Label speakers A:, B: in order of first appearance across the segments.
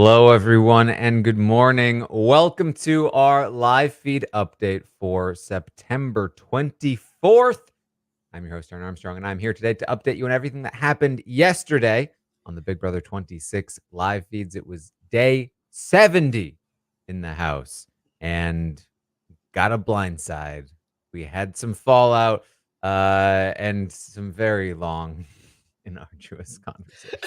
A: Hello, everyone, and good morning. Welcome to our live feed update for September 24th. I'm your host, Armstrong, and I'm here today to update you on everything that happened yesterday on the Big Brother 26 live feeds. It was day 70 in the house, and got a blindside. We had some fallout and some very long and arduous conversations.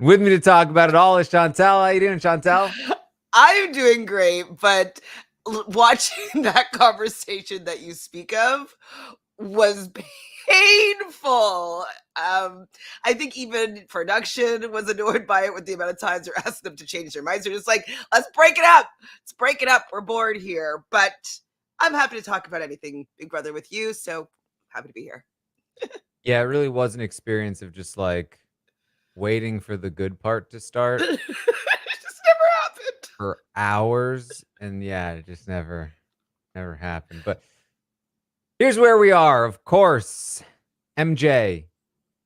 A: With me to talk about it all is Chantele. How you doing, Chantele?
B: I'm doing great, but watching that conversation that you speak of was painful. I think even production was annoyed by it with the amount of times they're asking them to change their minds. They're just like, let's break it up. Let's break it up. We're bored here. But I'm happy to talk about anything Big Brother with you. So happy to be here.
A: Yeah, it really was an experience of just like waiting for the good part to start
B: It just never happened.
A: for hours, and yeah, it just never happened. But here's where we are. Of course, MJ,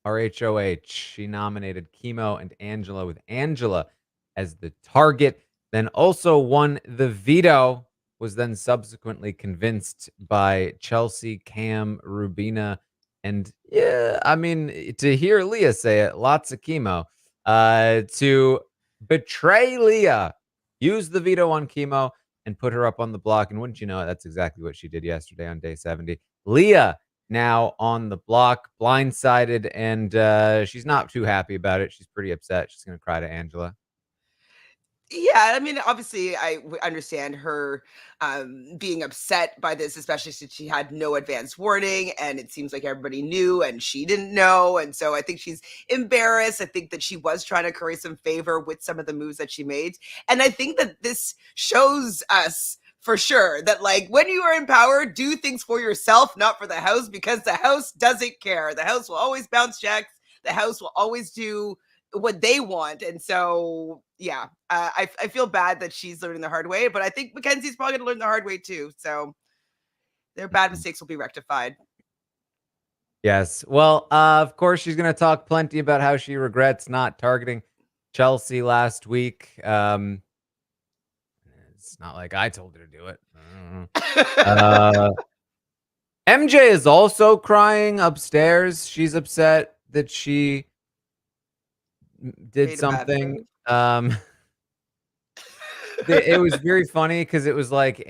A: RHOH, she nominated Kimo and Angela, with Angela as the target. Then also won the veto. Was then subsequently convinced by Chelsie, Cam, Rubina, and yeah, I mean, to hear Leah say it, lots of Kimo, to betray Leah, use the veto on Kimo, and put her up on the block. And wouldn't you know it, that's exactly what she did yesterday on day 70. Leah now on the block, blindsided, and she's not too happy about it. She's pretty upset. She's going to cry to Angela.
B: Yeah, I mean, obviously, understand her being upset by this, especially since she had no advance warning, and it seems like everybody knew and she didn't know, and so I think she's embarrassed. I think that she was trying to curry some favor with some of the moves that she made, and I think that this shows us for sure that, like, when you are in power, do things for yourself, not for the house, because the house doesn't care. The house will always bounce checks. The house will always do what they want. And so, yeah, I feel bad that she's learning the hard way, but I think Mackenzie's probably going to learn the hard way too. So their bad mistakes will be rectified.
A: Yes. Well, of course, she's going to talk plenty about how she regrets not targeting Chelsie last week. It's not like I told her to do it. MJ is also crying upstairs. She's upset that she did something. It was very funny because it was like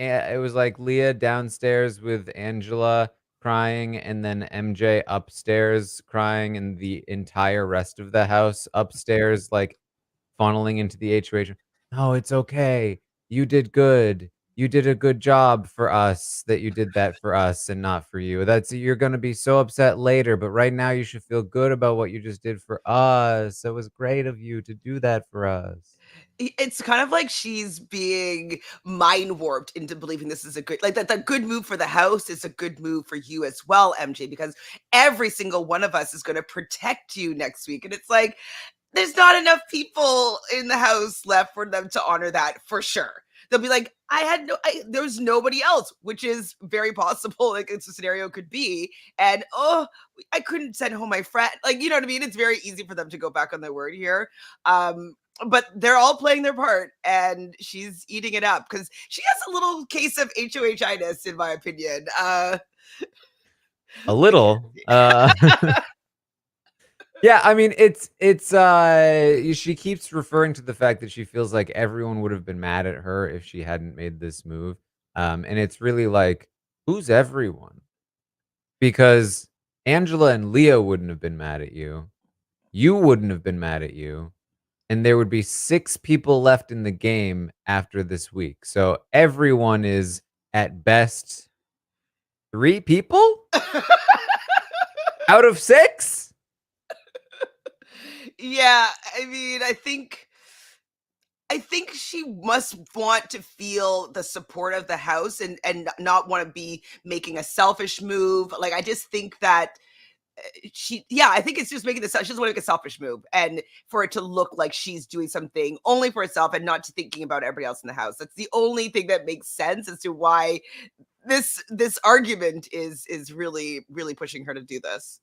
A: Leah downstairs with Angela crying, and then MJ upstairs crying, and the entire rest of the house upstairs like funneling into the HOH. No, it's okay. You did good. You did a good job for us that you did that for us and not for you. You're gonna be so upset later, but right now you should feel good about what you just did for us. It was great of you to do that for us.
B: It's kind of like she's being mind warped into believing this is a good, like, that the good move for the house is a good move for you as well, MJ, because every single one of us is going to protect you next week. And it's like, there's not enough people in the house left for them to honor that for sure. They'll be like, there's nobody else, which is very possible. Like, it's a scenario could be. And I couldn't send home my friend. Like, you know what I mean? It's very easy for them to go back on their word here. But they're all playing their part, and she's eating it up because she has a little case of HOH-itis, in my opinion.
A: A little. Yeah, I mean, she keeps referring to the fact that she feels like everyone would have been mad at her if she hadn't made this move. And it's really like, who's everyone? Because Angela and Leah wouldn't have been mad at you. You wouldn't have been mad at you. And there would be 6 people left in the game after this week. So everyone is at best 3 people out of 6.
B: Yeah, I mean, I think she must want to feel the support of the house and not want to be making a selfish move. Like, I just think that I think it's just making this, she doesn't want to make a selfish move and for it to look like she's doing something only for herself and not to thinking about everybody else in the house. That's the only thing that makes sense as to why this argument is really, really pushing her to do this.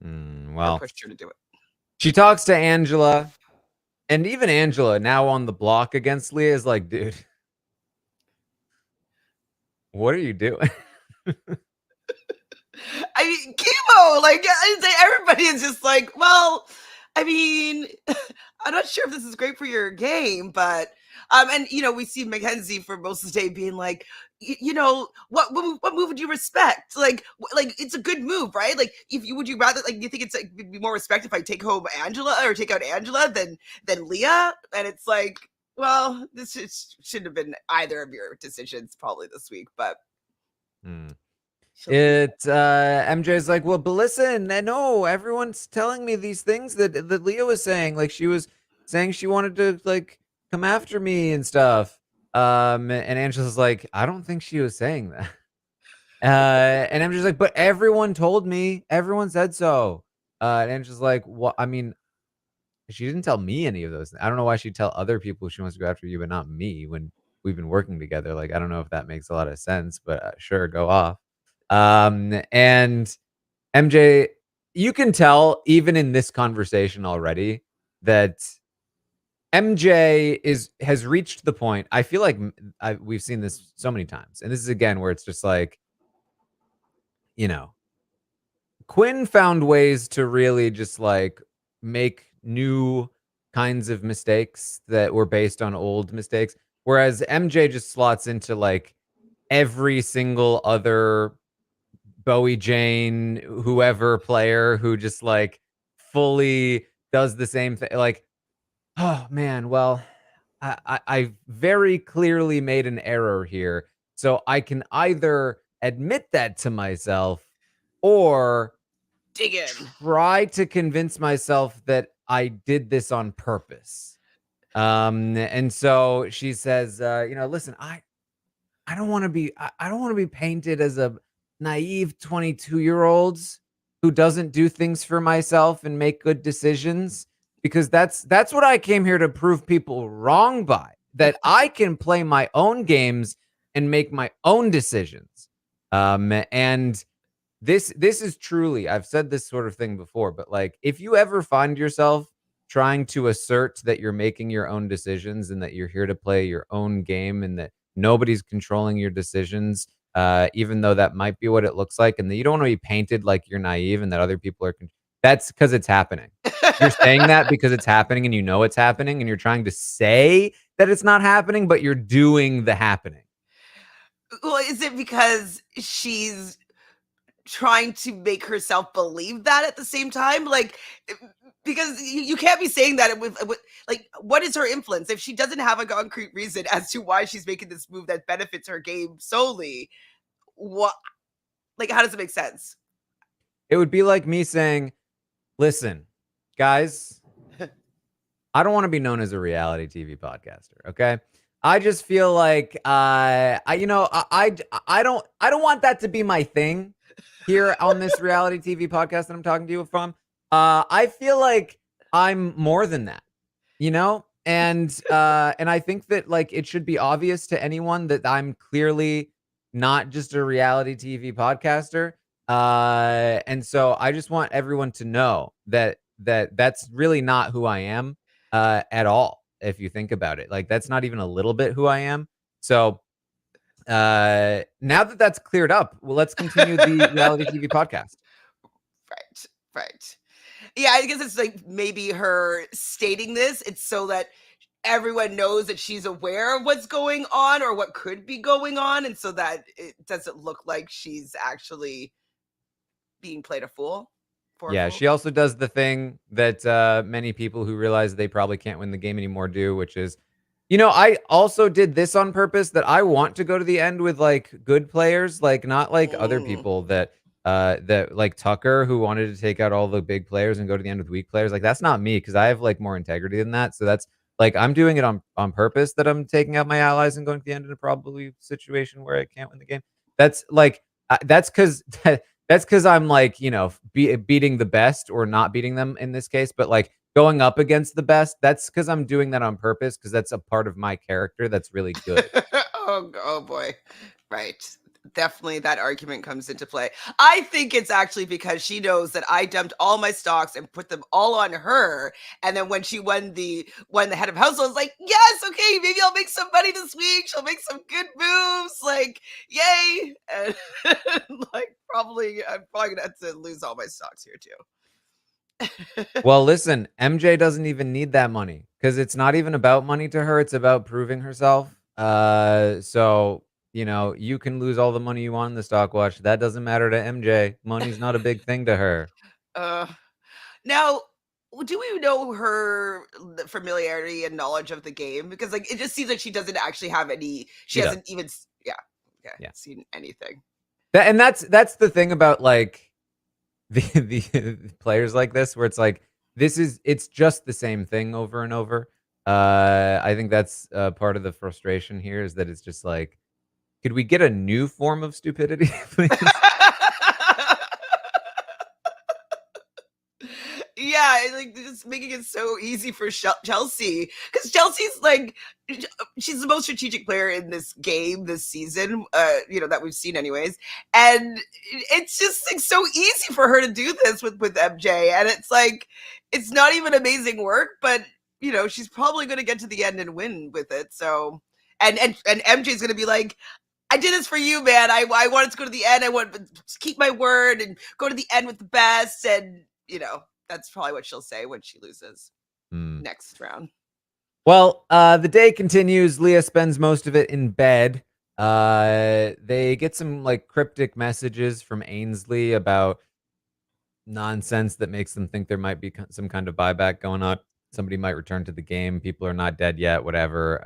A: Well,
B: pushed her to do it.
A: She talks to Angela, And even Angela, now on the block against Leah, is like, dude, what are you doing?
B: I mean, Kimo, like everybody is just like, well, I mean, I'm not sure if this is great for your game, but and we see Mackenzie for most of the day being like, what move would you respect? Like it's a good move, right? Like if you would you rather like you think it's like be more respect if I take home Angela or take out Angela than Leah? And it's like, well, shouldn't have been either of your decisions probably this week, but.
A: MJ's like, well, but listen, no, everyone's telling me these things that Leah was saying. Like she was saying she wanted to like come after me and stuff. And Angela's like, I don't think she was saying that. And MJ's like, but everyone told me, everyone said so. And Angela's like, well, I mean, she didn't tell me any of those things. I don't know why she'd tell other people she wants to go after you, but not me when we've been working together. Like, I don't know if that makes a lot of sense, but sure, go off. And MJ, you can tell even in this conversation already that MJ has reached the point. I feel like we've seen this so many times, and this is again where it's just like, Quinn found ways to really just like make new kinds of mistakes that were based on old mistakes, whereas MJ just slots into like every single other Bowie Jane, whoever player who just like fully does the same thing. Like, oh man, well, I very clearly made an error here. So I can either admit that to myself or
B: Dig in.
A: try to convince myself that I did this on purpose. And so she says, listen, I don't want to be I don't want to be painted as a naive 22-year-old who doesn't do things for myself and make good decisions, because that's what I came here to prove people wrong by, that I can play my own games and make my own decisions. And this is truly, I've said this sort of thing before, but like if you ever find yourself trying to assert that you're making your own decisions and that you're here to play your own game and that nobody's controlling your decisions, even though that might be what it looks like, and that you don't want to be painted like you're naive and that other people are, that's because it's happening. You're saying that because it's happening and you know it's happening and you're trying to say that it's not happening, but you're doing the happening.
B: Well, is it because she's trying to make herself believe that at the same time? Like, because you can't be saying that with like, what is her influence if she doesn't have a concrete reason as to why she's making this move that benefits her game solely? What, like, how does it make sense?
A: It would be like me saying, listen, guys, I don't want to be known as a reality TV podcaster, okay? I just feel like I don't want that to be my thing here on this reality TV podcast that I'm talking to you from. I feel like I'm more than that, and I think that like it should be obvious to anyone that I'm clearly not just a reality TV podcaster. And so I just want everyone to know that that's really not who I am at all. If you think about it, like that's not even a little bit who I am. So now that that's cleared up, well, let's continue the reality TV podcast.
B: Right. Yeah, I guess it's like maybe her stating this, it's so that everyone knows that she's aware of what's going on or what could be going on, and so that it doesn't look like she's actually being played a fool.
A: Yeah, she also does the thing that many people who realize they probably can't win the game anymore do, which is, I also did this on purpose, that I want to go to the end with like good players, like not like other people that like Tucker, who wanted to take out all the big players and go to the end with weak players. Like that's not me, because I have like more integrity than that. So that's like I'm doing it on purpose, that I'm taking out my allies and going to the end in a probably situation where I can't win the game. That's like that's because I'm like, beating the best or not beating them in this case, but like going up against the best, that's because I'm doing that on purpose, because that's a part of my character that's really good.
B: Oh boy. Right. definitely that argument comes into play. I think it's actually because she knows that I dumped all my stocks and put them all on her. And then when she won the head of household, I was like, yes, okay, maybe I'll make some money this week. She'll make some good moves. Like, yay. And like I'm probably gonna have to lose all my stocks here too.
A: Well, listen, MJ doesn't even need that money because it's not even about money to her. It's about proving herself. So you can lose all the money you want in the stock watch. That doesn't matter to MJ. Money's not a big thing to her.
B: Uh, Now, do we know her familiarity and knowledge of the game? Because like it just seems like she doesn't actually have any. She
A: She does.
B: hasn't even seen anything.
A: That's the thing about like the players like this, where it's like it's just the same thing over and over. I think that's part of the frustration here is that it's just like, could we get a new form of stupidity, please?
B: Yeah, like just making it so easy for Chelsea, because Chelsea's like she's the most strategic player in this game this season, that we've seen anyways, and it's just like so easy for her to do this with MJ, and it's like it's not even amazing work, but she's probably going to get to the end and win with it. So and MJ's going to be like, I did this for you, man. I wanted to go to the end. I want to keep my word and go to the end with the best. And, that's probably what she'll say when she loses next round.
A: Well, the day continues. Leah spends most of it in bed. They get some like cryptic messages from Ainsley about nonsense that makes them think there might be some kind of buyback going on. Somebody might return to the game. People are not dead yet, whatever.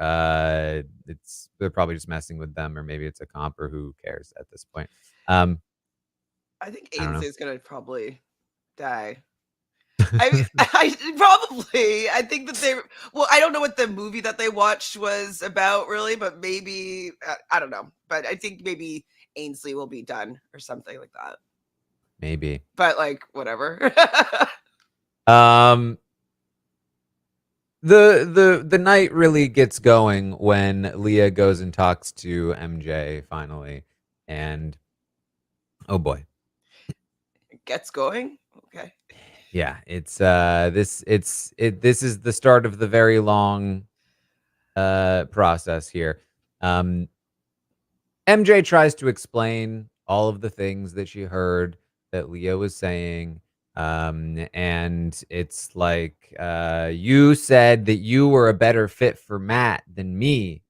A: They're probably just messing with them, or maybe it's a comp, or who cares at this point.
B: I think Ainsley is going to probably die. I think that I don't know what the movie that they watched was about really, but maybe, I don't know. But I think maybe Ainsley will be done or something like that.
A: Maybe.
B: But like, whatever.
A: The night really gets going when Leah goes and talks to MJ finally, and oh boy,
B: it gets going. Okay.
A: Yeah, it's this is the start of the very long process here. MJ tries to explain all of the things that she heard that Leah was saying. And it's like, you said that you were a better fit for Matt than me.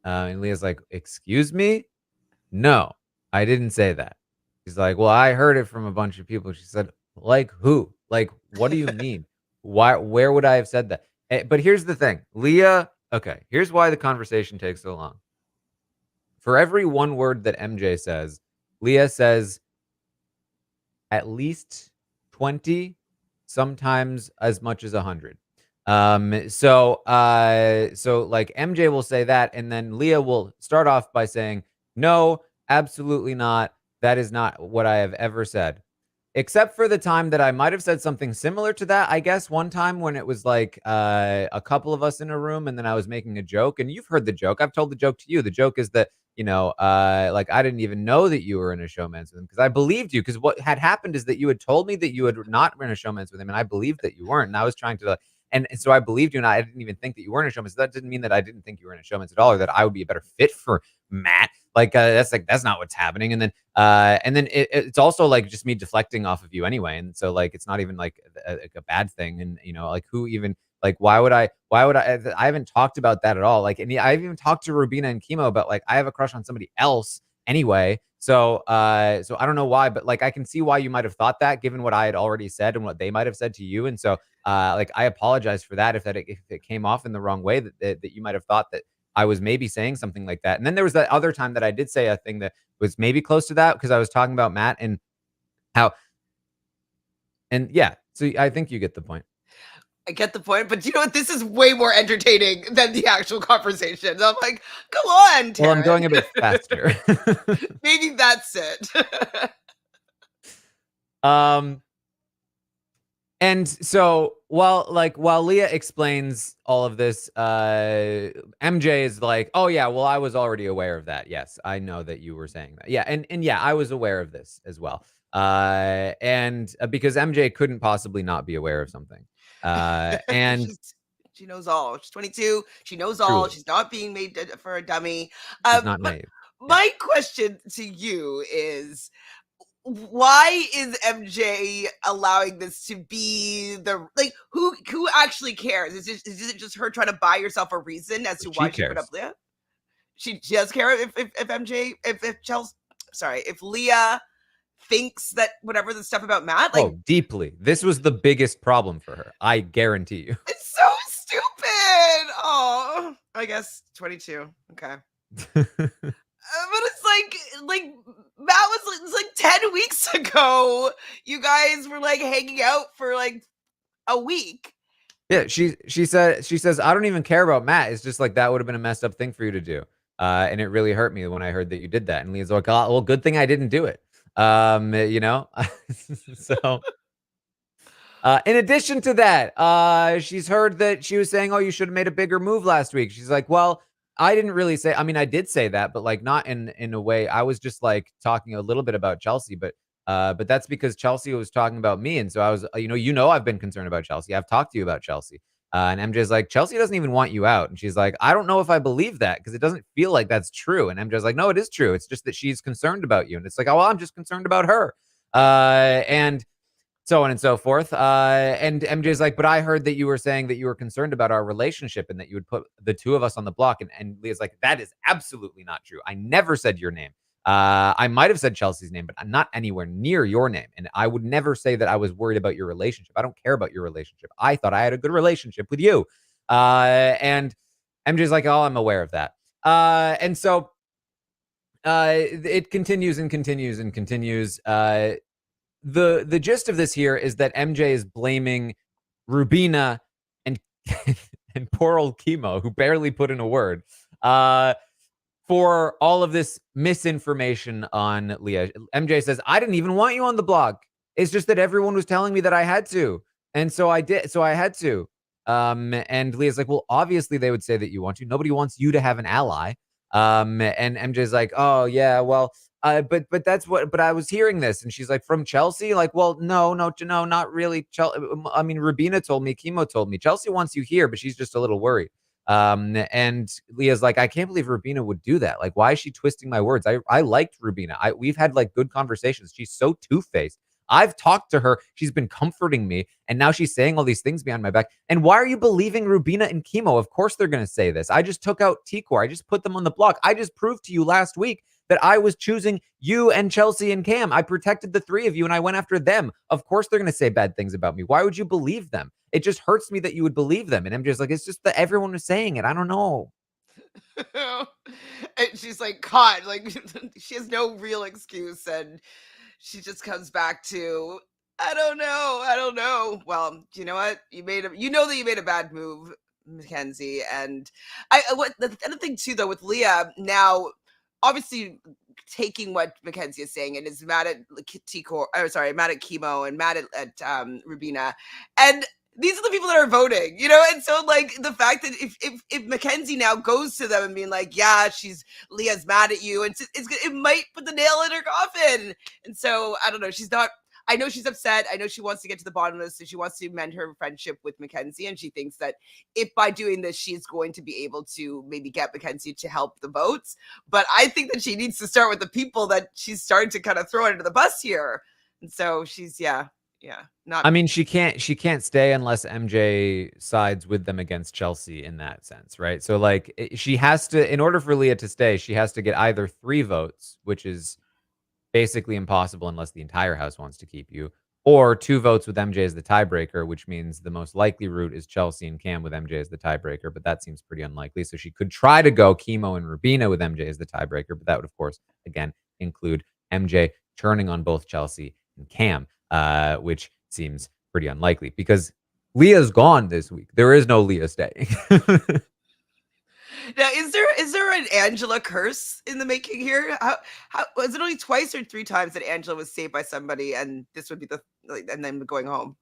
A: And Leah's like, excuse me? No, I didn't say that. She's like, well, I heard it from a bunch of people. She said, like who? Like, what do you mean? Where would I have said that? But here's the thing. Leah, okay, here's why the conversation takes so long. For every one word that MJ says, Leah says at least 20, sometimes as much as 100. So like MJ will say that, and then Leah will start off by saying, no, absolutely not. That is not what I have ever said. Except for the time that I might have said something similar to that, I guess, one time when it was like a couple of us in a room, and then I was making a joke, and you've heard the joke. I've told the joke to you. The joke is that, like I didn't even know that you were in a showman's with him because I believed you, because what had happened is that you had told me that you had not been in a showman's with him, and I believed that you weren't, and I was trying to and so I believed you, and I didn't even think that you were in a showman's. So that didn't mean that I didn't think you were in a showman's at all, or that I would be a better fit for Matt. Like that's not what's happening. And then it's also like just me deflecting off of you anyway, and so like it's not even like a bad thing. And like who even, like why would I haven't talked about that at all. Like, and I've even talked to Rubina and Kimo about like I have a crush on somebody else anyway. So I don't know why, but like I can see why you might have thought that, given what I had already said and what they might have said to you. And so like I apologize for that if it came off in the wrong way, that you might have thought that I was maybe saying something like that. And then there was that other time that I did say a thing that was maybe close to that, because I was talking about Matt and how, and yeah, so I think you get the point.
B: I get the point, but you know what? This is way more entertaining than the actual conversation. I'm like, come on, Taran.
A: Well, I'm going a bit faster.
B: Maybe that's it.
A: And so while Leah explains all of this, MJ is like, "Oh yeah, well I was already aware of that. Yes, I know that you were saying that. Yeah, and yeah, I was aware of this as well. And because MJ couldn't possibly not be aware of something. And
B: She knows all. She's 22. She knows all.
A: truly,
B: She's not being made for a dummy.
A: she's not
B: But
A: naive. Yeah.
B: my question to you is, why is MJ allowing this to be the like who actually cares? Is it just her trying to buy herself a reason as to
A: She
B: why she put up
A: cares.
B: Leah? She does care if MJ if Chelsea, sorry, if Leah thinks that whatever the stuff about Matt, like
A: Oh, deeply. This was the biggest problem for her. I guarantee you.
B: it's so stupid. Oh, I guess 22. Okay. But it's like Matt was it's like 10 weeks ago. You guys were like hanging out for like a week.
A: Yeah, she says, I don't even care about Matt. It's just like that would have been a messed up thing for you to do. And it really hurt me when I heard that you did that. And Leah's like, oh, well, good thing I didn't do it. You know? So in addition to that, she's heard that she was saying, oh, you should have made a bigger move last week. She's like, well, I didn't really say, I mean, I did say that, but like not in a way. I was just like talking a little bit about Chelsea, but that's because Chelsea was talking about me. And so I was, I've been concerned about Chelsea. I've talked to you about Chelsea. And MJ's like, Chelsea doesn't even want you out. And she's like, I don't know if I believe that because it doesn't feel like that's true. And MJ's like, no, it is true. It's just that she's concerned about you. And it's like, oh, well, I'm just concerned about her. And so on and so forth. And MJ's like, but I heard that you were saying that you were concerned about our relationship and that you would put the two of us on the block. And Leah's like, that is absolutely not true. I never said your name. I might have said Chelsea's name, but not anywhere near your name. And I would never say that I was worried about your relationship. I don't care about your relationship. I thought I had a good relationship with you. And MJ's like, oh, I'm aware of that. And so it continues and continues and continues. The gist of this here is that MJ is blaming Rubina and and poor old Kimo, who barely put in a word, for all of this misinformation on Leah. MJ says, I didn't even want you on the blog. It's just that everyone was telling me that I had to. And so I did. So I had to. And Leah's like, well, obviously they would say that you want to. Nobody wants you to have an ally. And MJ's like, oh yeah, well, but that's what. But I was hearing this, and she's like, from Chelsea. Like, well, no, not really. I mean, Rubina told me, Kimo told me, Chelsea wants you here, but she's just a little worried. And Leah's like, I can't believe Rubina would do that. Like, why is she twisting my words? I liked Rubina. We've had like good conversations. She's so two-faced. I've talked to her. She's been comforting me. And now she's saying all these things behind my back. And why are you believing Rubina and Kimo? Of course they're going to say this. I just took out T-Core. I just put them on the block. I just proved to you last week that I was choosing you and Chelsea and Cam. I protected the three of you and I went after them. Of course they're going to say bad things about me. Why would you believe them? It just hurts me that you would believe them. And I'm just like, it's just that everyone was saying it. I don't know.
B: And she's like caught, like she has no real excuse, and she just comes back to, I don't know. Well, you know what? You know that you made a bad move, Mackenzie. And what the other thing too, though, with Leah now, obviously taking what Mackenzie is saying and is mad at mad at Kimo and mad at Rubina. And these are the people that are voting, and so like the fact that if Mackenzie now goes to them and being like, yeah, Leah's mad at you, and it might put the nail in her coffin. And so I don't know, I know she's upset. I know she wants to get to the bottom of this, so she wants to mend her friendship with Mackenzie, and she thinks that if by doing this she's going to be able to maybe get Mackenzie to help the votes. But I think that she needs to start with the people that she's starting to kind of throw under the bus here. And so she's not.
A: I mean, she can't stay unless MJ sides with them against Chelsea in that sense, right? So like she has to, in order for Leah to stay, she has to get either 3 votes, which is basically impossible unless the entire house wants to keep you, or 2 votes with MJ as the tiebreaker, which means the most likely route is Chelsea and Cam with MJ as the tiebreaker, but that seems pretty unlikely. So she could try to go Kimo and Rubina with MJ as the tiebreaker, but that would, of course, again, include MJ turning on both Chelsea and Cam, which seems pretty unlikely because Leah's gone this week. There is no Leah staying.
B: Now, is there an Angela curse in the making here? How was it only twice or 3 times that Angela was saved by somebody, and this would be and then going home?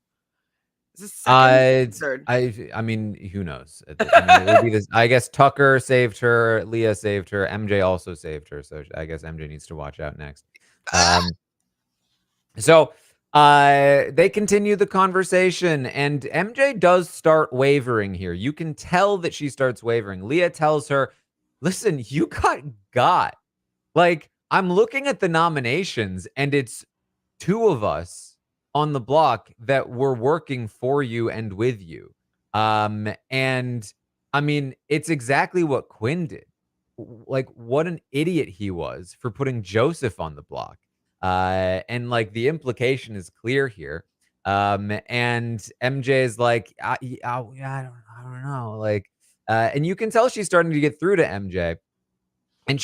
B: Is this second?
A: It's
B: Third?
A: I mean, who knows? I mean, it would be this. I guess Tucker saved her, Leah saved her, MJ also saved her, so I guess MJ needs to watch out next.
B: Ah!
A: So they continue the conversation, and MJ does start wavering here. You can tell that she starts wavering. Leah tells her, "Listen, you got. Like, I'm looking at the nominations, and it's two of us on the block that were working for you and with you. And I mean, it's exactly what Quinn did. Like, what an idiot he was for putting Joseph on the block. And like the implication is clear here. And MJ is like, I don't know. Like, and you can tell she's starting to get through to MJ. And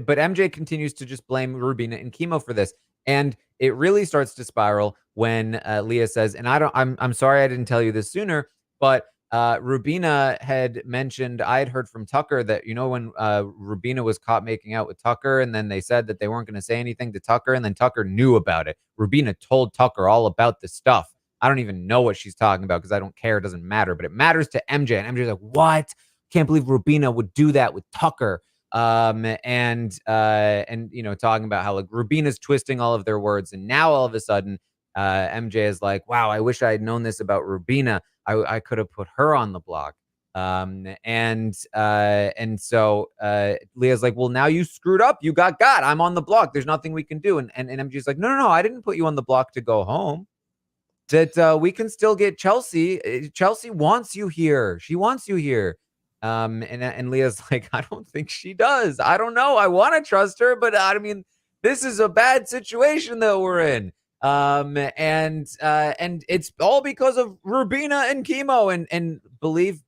A: but MJ continues to just blame Rubina and Kimo for this, and it really starts to spiral when Leah says, "And I'm sorry I didn't tell you this sooner, but Rubina had mentioned I had heard from Tucker that when Rubina was caught making out with Tucker, and then they said that they weren't going to say anything to Tucker, and then Tucker knew about it. Rubina told Tucker all about this stuff. I don't even know what she's talking about because I don't care. It doesn't matter, but it matters to MJ." And MJ's like, "What? Can't believe Rubina would do that with Tucker." And talking about how like Rubina's twisting all of their words, and now all of a sudden MJ is like, "Wow, I wish I had known this about Rubina. I could have put her on the block." And so Leah's like, "Well, now you screwed up. You got. I'm on the block. There's nothing we can do." And MJ's like, "No, I didn't put you on the block to go home. That we can still get Chelsea. Chelsea wants you here. She wants you here." And Leah's like, "I don't think she does. I don't know. I want to trust her, but I mean, this is a bad situation that we're in. And it's all because of Rubina and Kimo. And believe,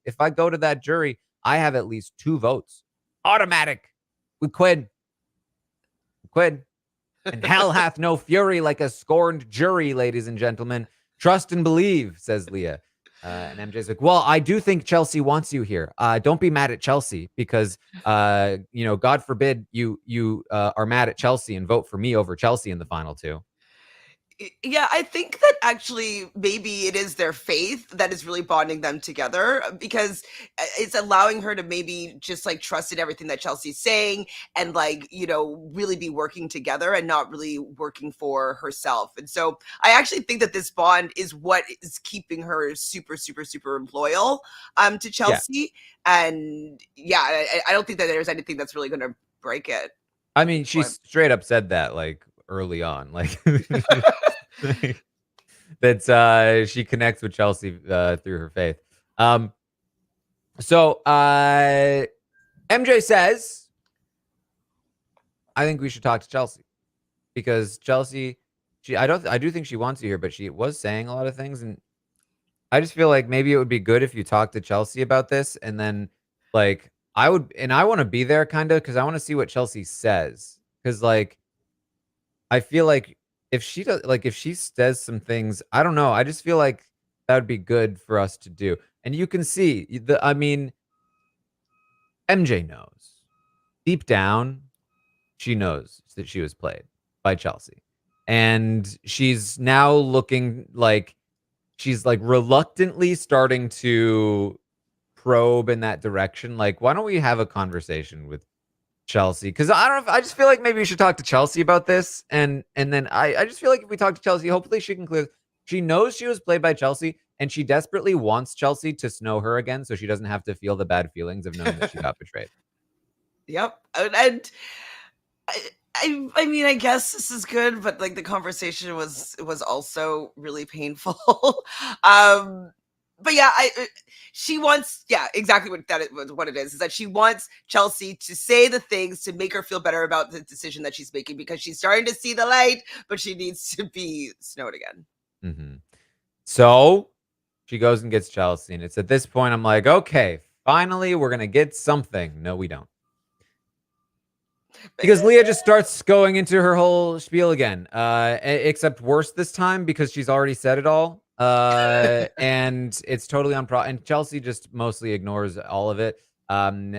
A: if I go to that jury, I have at least 2 votes. Automatic with Quinn. And hell hath no fury like a scorned jury, ladies and gentlemen. Trust and believe," says Leah. And MJ's like, "Well, I do think Chelsea wants you here. Don't be mad at Chelsea because, God forbid you are mad at Chelsea and vote for me over Chelsea in the final 2.
B: Yeah, I think that actually maybe it is their faith that is really bonding them together because it's allowing her to maybe just like trust in everything that Chelsea's saying and like, really be working together and not really working for herself. And so I actually think that this bond is what is keeping her super, super, super loyal to Chelsea. Yeah. And yeah, I don't think that there's anything that's really going to break it.
A: I mean, she straight up said that like early on, like that she connects with Chelsea through her faith. So MJ says, "I think we should talk to Chelsea because Chelsea, I do think she wants you here, but she was saying a lot of things, and I just feel like maybe it would be good if you talk to Chelsea about this, and then like I want to be there kind of because I want to see what Chelsea says because like I feel like if she says some things, I don't know. I just feel like that would be good for us to do. And you can see I mean, MJ knows deep down, she knows that she was played by Chelsea. And she's now looking like she's like reluctantly starting to probe in that direction. Like, why don't we have a conversation with Chelsea? Because I don't know. I just feel like maybe we should talk to Chelsea about this, and then I just feel like if we talk to Chelsea, hopefully she can clear. She knows she was played by Chelsea, and she desperately wants Chelsea to snow her again, so she doesn't have to feel the bad feelings of knowing that she got betrayed.
B: Yep, and I mean, I guess this is good, but like the conversation was also really painful. But yeah, she wants, yeah, exactly what it is that she wants Chelsea to say the things to make her feel better about the decision that she's making because she's starting to see the light, but she needs to be snowed again.
A: Mm-hmm. So she goes and gets Chelsea, and it's at this point I'm like, okay, finally we're gonna get something. No, we don't. Because Leah just starts going into her whole spiel again, except worse this time because she's already said it all. And it's totally and Chelsea just mostly ignores all of it. And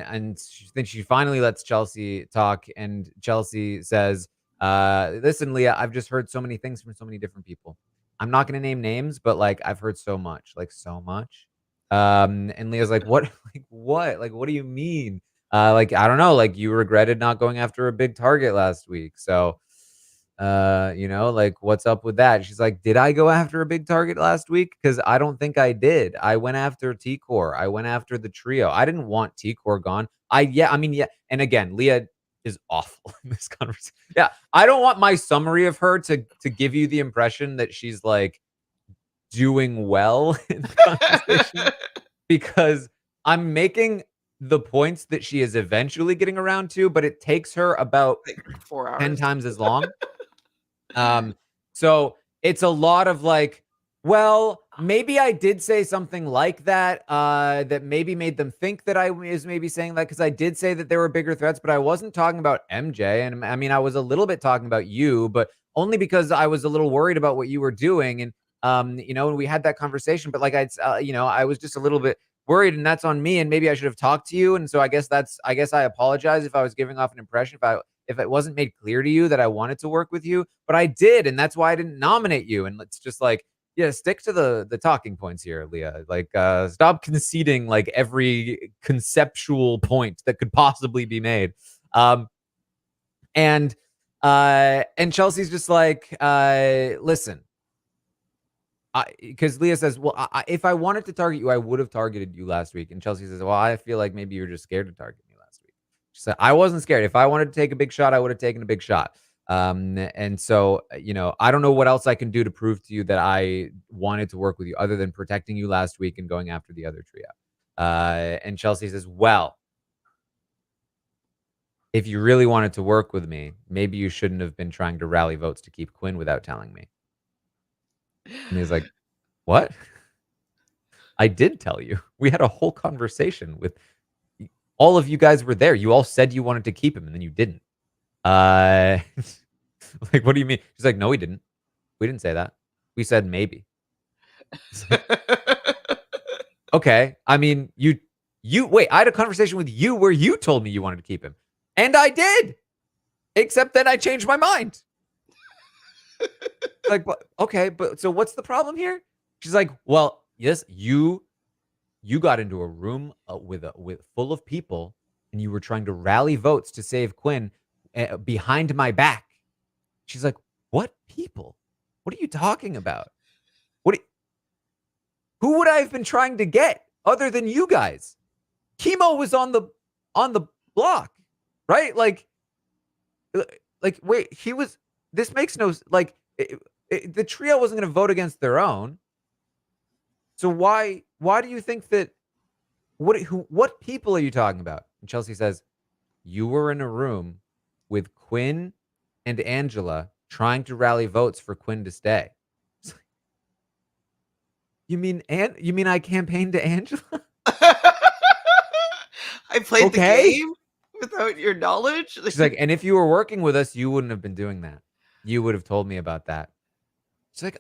A: then she finally lets Chelsea talk, and Chelsea says, "Listen, Leah, I've just heard so many things from so many different people. I'm not going to name names, but like I've heard so much, like so much. And Leah's like, what? Like what? Like what do you mean? Like I don't know. Like you regretted not going after a big target last week, so you know, like what's up with that? She's like, did I go after a big target last week? Because I don't think I did. I went after T-Core. I went after the trio. I didn't want T-Core gone. I mean, yeah. And again, Leah is awful in this conversation. Yeah, I don't want my summary of her to give you the impression that she's like doing well in the conversation because I'm making the points that she is eventually getting around to, but it takes her about
B: Like 4
A: 10
B: hours.
A: times as long. So it's a lot of like, well, maybe I did say something like that, that maybe made them think that I was maybe saying that because I did say that there were bigger threats, but I wasn't talking about MJ. And I mean, I was a little bit talking about you, but only because I was a little worried about what you were doing. And, you know, and we had that conversation, but like, you know, I was just a little bit worried and that's on me. And maybe I should have talked to you. And so I guess I apologize if I was giving off an impression, if it wasn't made clear to you that I wanted to work with you, but I did, and that's why I didn't nominate you. And let's just like, yeah, stick to the talking points here, Leah. Like, stop conceding like every conceptual point that could possibly be made. And Chelsea's just like, listen, because Leah says, well, if I wanted to target you, I would have targeted you last week. And Chelsea says, well, I feel like maybe you're just scared to target me last week. She said, I wasn't scared. If I wanted to take a big shot, I would have taken a big shot. And so, you know, I don't know what else I can do to prove to you that I wanted to work with you other than protecting you last week and going after the other trio. And Chelsea says, well, if you really wanted to work with me, maybe you shouldn't have been trying to rally votes to keep Quinn without telling me. And he's like, what? I did tell you. We had a whole conversation with all of you guys were there. You all said you wanted to keep him and then you didn't. Like, what do you mean? She's like, no, we didn't. We didn't say that. We said maybe. Okay. I mean, you wait, I had a conversation with you where you told me you wanted to keep him. And I did. Except then I changed my mind. Like, okay, but so what's the problem here? She's like, well, yes, you got into a room with full of people and you were trying to rally votes to save Quinn behind my back. She's like, what people? What are you talking about? Who would I have been trying to get other than you guys? Kimo was on the block, right? Like wait, he was. This makes no like. The trio wasn't going to vote against their own. So why do you think that? What people are you talking about? And Chelsea says, you were in a room with Quinn and Angela trying to rally votes for Quinn to stay. You mean I campaigned to Angela?
B: I played the
A: Okay.
B: game without your knowledge.
A: She's like, and if you were working with us, you wouldn't have been doing that. You would have told me about that. She's like,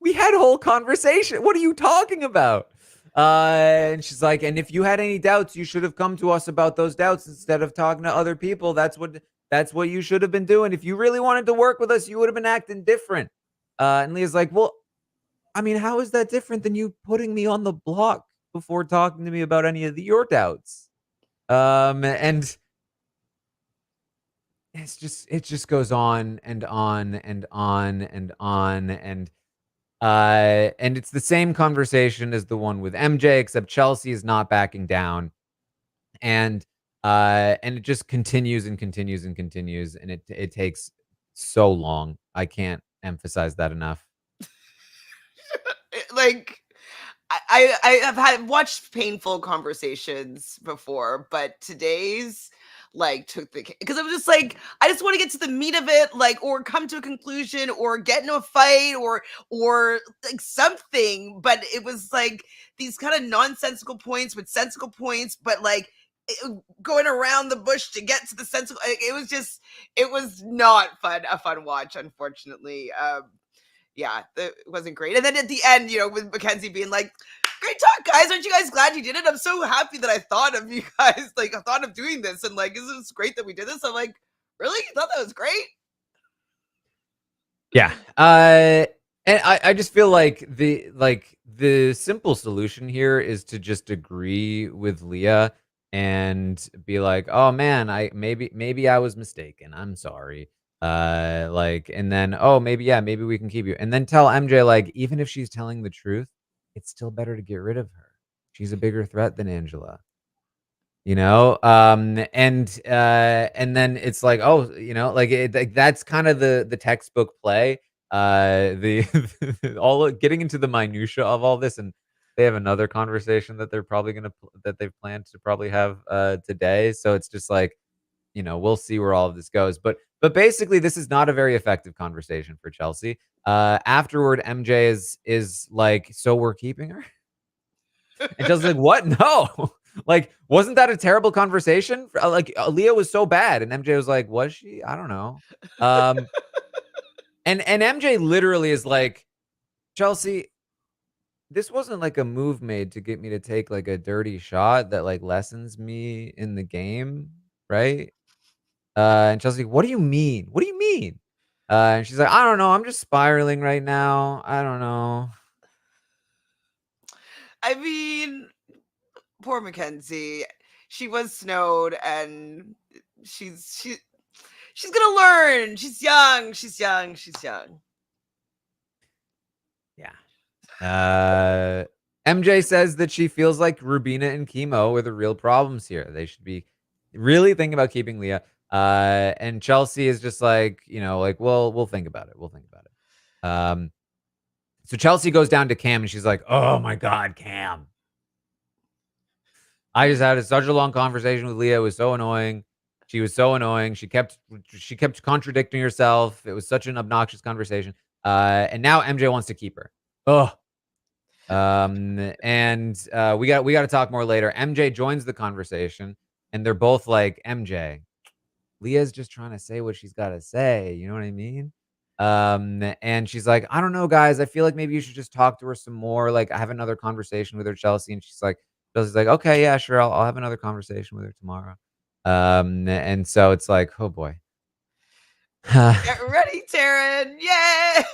A: we had a whole conversation. What are you talking about? And she's like, and if you had any doubts, you should have come to us about those doubts instead of talking to other people. That's what you should have been doing. If you really wanted to work with us, you would have been acting different. And Leah's like, well, I mean, how is that different than you putting me on the block before talking to me about any of your doubts? And it just goes on and on and on and on and it's the same conversation as the one with MJ, except Chelsea is not backing down, and it just continues and continues and continues, and it takes so long. I can't emphasize that enough.
B: Like, I have watched painful conversations before, but today's like took the because I was just like, I just want to get to the meat of it, like, or come to a conclusion, or get into a fight, or like something. But it was like these kind of nonsensical points with sensical points, but like going around the bush to get to the sensical. It was not a fun watch, unfortunately. Yeah, it wasn't great. And then at the end, you know, with Mackenzie being like, great talk, guys. Aren't you guys glad you did it? I'm so happy that I thought of you guys. Like, I thought of doing this. And like, isn't this great that we did this? I'm like, really? You thought that was great?
A: Yeah. And I just feel like the simple solution here is to just agree with Leah and be like, "Oh man, I maybe I was mistaken. I'm sorry." And then, "Oh, maybe we can keep you." And then tell MJ like even if she's telling the truth, it's still better to get rid of her. She's a bigger threat than Angela. And then it's like, oh, like that's kind of the textbook play. The all getting into the minutia of all this, and they have another conversation that they're probably that they've planned to probably have today. So it's just like, we'll see where all of this goes. But basically, this is not a very effective conversation for Chelsea. Afterward, MJ is like, so we're keeping her. And Chelsea's like, "What? No." Like, wasn't that a terrible conversation? Leah was so bad, and MJ was like, "Was she? I don't know." Um, and MJ literally is like, "Chelsea, this wasn't like a move made to get me to take like a dirty shot that like lessens me in the game, right?" And Chelsea, "What do you mean? What do you mean?" And she's like, "I don't know. I'm just spiraling right now. I don't know."
B: I mean, poor Mackenzie. She was snowed, and she's gonna learn. She's young. She's young. She's young.
A: Yeah. MJ says that she feels like Rubina and Kimo are the real problems here. They should be really thinking about keeping Leah. And Chelsea is just like, like, well, we'll think about it. We'll think about it. So Chelsea goes down to Cam and she's like, oh my God, Cam. I just had such a long conversation with Leah. It was so annoying. She was so annoying. She kept contradicting herself. It was such an obnoxious conversation. And now MJ wants to keep her. Oh, we got to talk more later. MJ joins the conversation, and they're both like, MJ, Leah's just trying to say what she's got to say. You know what I mean? And she's like, I don't know, guys. I feel like maybe you should just talk to her some more. Like, I have another conversation with her, Chelsea. And Chelsea's like, okay, yeah, sure. I'll have another conversation with her tomorrow. And so it's like, oh boy.
B: Get ready, Taran! Yay!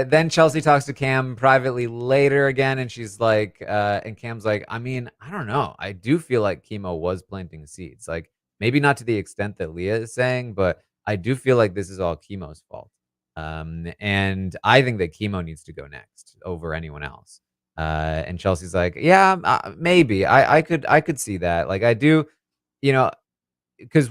A: Then Chelsea talks to Cam privately later again, and she's like, and Cam's like, I mean, I don't know. I do feel like Kimo was planting seeds. Like, maybe not to the extent that Leah is saying, but I do feel like this is all Kimo's fault. And I think that Kimo needs to go next over anyone else. And Chelsea's like, yeah, maybe. I could see that. Like, I do, you know, because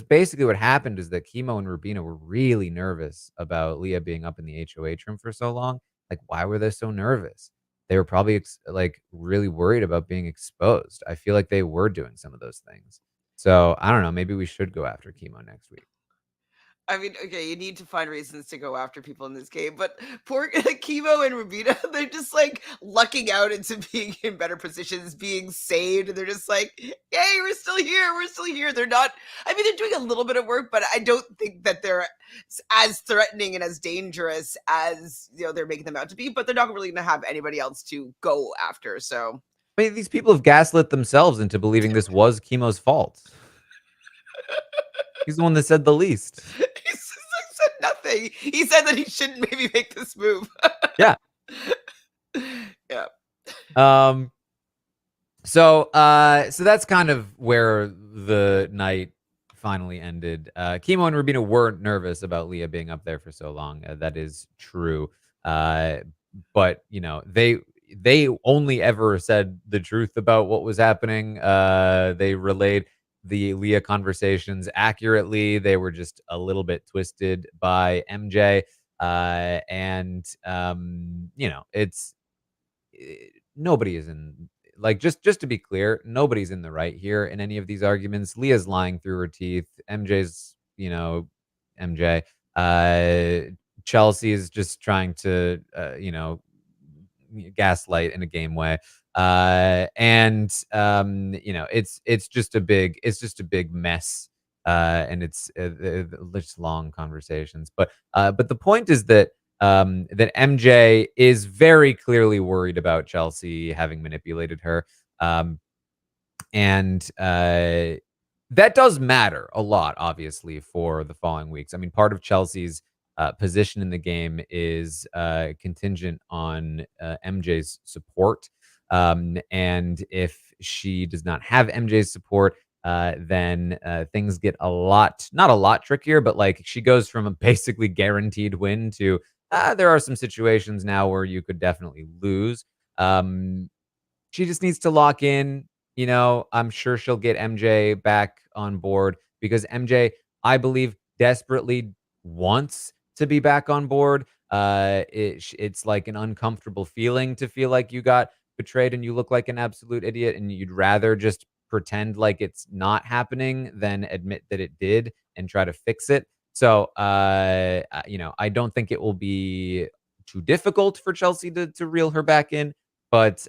A: basically what happened is that Kimo and Rubina were really nervous about Leah being up in the HOH room for so long. Like, why were they so nervous? They were probably really worried about being exposed. I feel like they were doing some of those things. So I don't know. Maybe we should go after Kimo next week.
B: I mean, okay, you need to find reasons to go after people in this game, but poor Kimo and Rubina, they're just like lucking out into being in better positions, being saved. And they're just like, yay, we're still here. We're still here. They're not, I mean, they're doing a little bit of work, but I don't think that they're as threatening and as dangerous as, they're making them out to be, but they're not really going to have anybody else to go after. So,
A: I mean, these people have gaslit themselves into believing this was Kimo's fault. He's the one that said the least.
B: He said nothing. He said that he shouldn't maybe make this move.
A: Yeah.
B: Yeah.
A: So that's kind of where the night finally ended. Kimo and Rubina were nervous about Leah being up there for so long. That is true. But they only ever said the truth about what was happening. They relayed the Leah conversations accurately. They were just a little bit twisted by MJ. It's nobody is in just to be clear, nobody's in the right here in any of these arguments. Leah's lying through her teeth. MJ's, MJ. Chelsea is just trying to gaslight in a game way. It's just a big mess. And it's just long conversations. But the point is that that MJ is very clearly worried about Chelsea having manipulated her. And that does matter a lot, obviously, for the following weeks. I mean, part of Chelsea's position in the game is contingent on MJ's support. And if she does not have MJ's support, then things get not a lot trickier, but like she goes from a basically guaranteed win to there are some situations now where you could definitely lose. Um, she just needs to lock in. I'm sure she'll get MJ back on board because MJ, I believe, desperately wants to be back on board. It's like an uncomfortable feeling to feel like you got betrayed and you look like an absolute idiot, and you'd rather just pretend like it's not happening than admit that it did and try to fix it. So, I don't think it will be too difficult for Chelsea to reel her back in. But,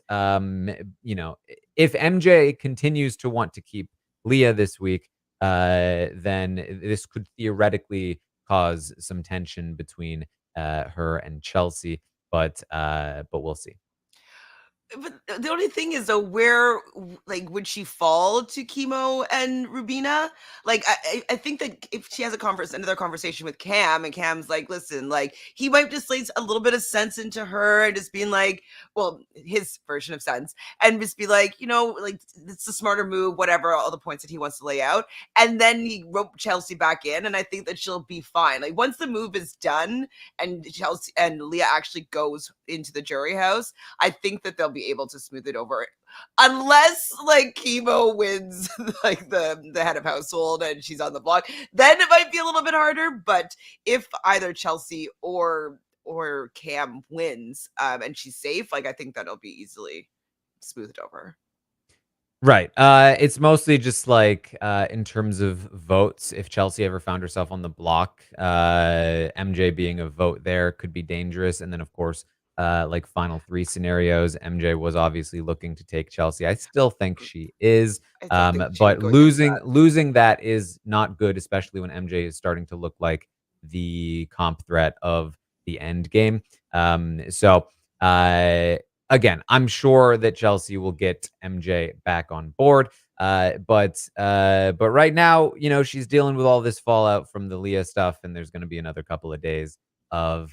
A: if MJ continues to want to keep Leah this week, then this could theoretically cause some tension between her and Chelsea. But we'll see.
B: But the only thing is, though, where like would she fall to Kimo and Rubina? Like, I think that if she has another conversation with Cam, and Cam's like, listen, like he might just lay a little bit of sense into her and just being like, well, his version of sense, and just be like, like it's a smarter move, whatever, all the points that he wants to lay out, and then he rope Chelsea back in, and I think that she'll be fine. Like once the move is done and Chelsea and Leah actually goes into the jury house, I think that they'll be able to smooth it over, unless like Kimo wins like the head of household and she's on the block, then it might be a little bit harder. But if either Chelsea or Cam wins, and she's safe, like I think that'll be easily smoothed over.
A: Right. It's mostly just like in terms of votes. If Chelsea ever found herself on the block, MJ being a vote there could be dangerous. And then, of course, like final three scenarios, MJ was obviously looking to take Chelsea. I still think she is,
B: I still think she
A: but
B: would go against that.
A: losing that is not good, especially when MJ is starting to look like the comp threat of the end game. So. Again, I'm sure that Chelsea will get MJ back on board. But right now, she's dealing with all this fallout from the Leah stuff, and there's going to be another couple of days of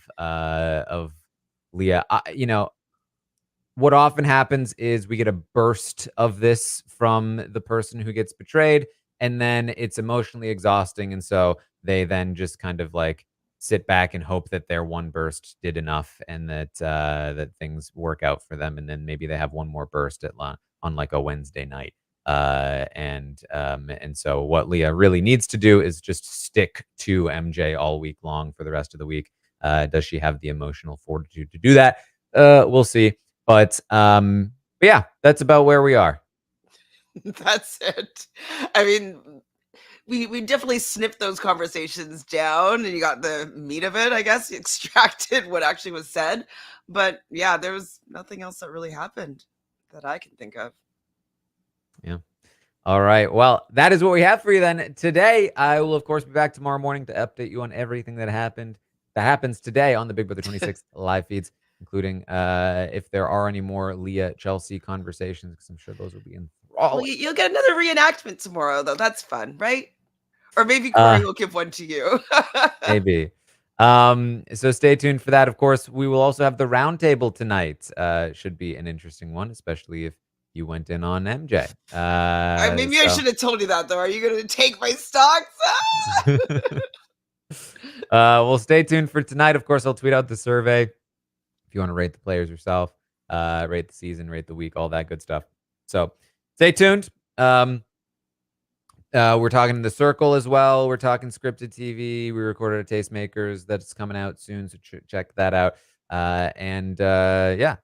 A: Leah. What often happens is we get a burst of this from the person who gets betrayed, and then it's emotionally exhausting, and so they then just kind of like sit back and hope that their one burst did enough and that things work out for them, and then maybe they have one more burst on like a Wednesday night. And so what Leah really needs to do is just stick to MJ all week long for the rest of the week. Does she have the emotional fortitude to do that? We'll see. But yeah, that's about where we are.
B: That's it. I mean, we definitely snipped those conversations down, and you got the meat of it, I guess. You extracted what actually was said. But yeah, there was nothing else that really happened that I can think of.
A: Yeah. All right. Well, that is what we have for you then today. I will, of course, be back tomorrow morning to update you on everything that happens today on the Big Brother 26 live feeds, including if there are any more Leah Chelsea conversations, because I'm sure those will be
B: Well,
A: enthralling.
B: you'll get another reenactment tomorrow, though. That's fun, right? Or maybe Corey will give one to you.
A: Maybe. So stay tuned for that. Of course, we will also have the roundtable tonight. Should be an interesting one, especially if you went in on MJ.
B: Maybe I should have told you that, though. Are you going to take my stocks?
A: Well, stay tuned for tonight. Of course, I'll tweet out the survey if you want to rate the players yourself, rate the season, rate the week, all that good stuff. So stay tuned. We're talking The Circle as well. We're talking scripted TV. We recorded a Tastemakers that's coming out soon, so check that out. Yeah,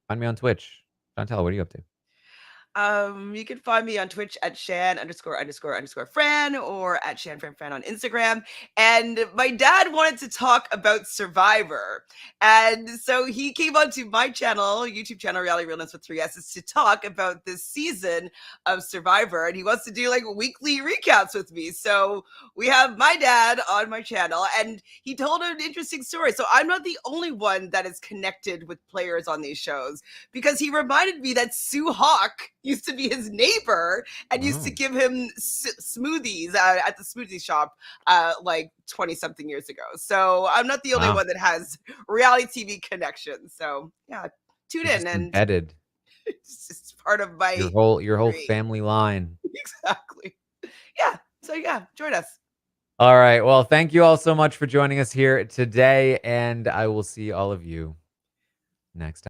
A: find me on Twitch. Chantele, what are you up to?
B: You can find me on Twitch at Shan___Fran or at ShanFranFran on Instagram. And my dad wanted to talk about Survivor. And so he came onto my channel, YouTube channel, Reality Realness with 3 S's, to talk about this season of Survivor. And he wants to do like weekly recaps with me. So we have my dad on my channel, and he told an interesting story. So I'm not the only one that is connected with players on these shows, because he reminded me that Sue Hawk used to be his neighbor and used to give him smoothies at the smoothie shop like 20 something years ago. So I'm not the only one that has reality TV connections. So yeah, tune in and
A: embedded.
B: It's just part of my
A: your whole family line.
B: Exactly. Yeah. So yeah, join us.
A: All right. Well, thank you all so much for joining us here today, and I will see all of you next time.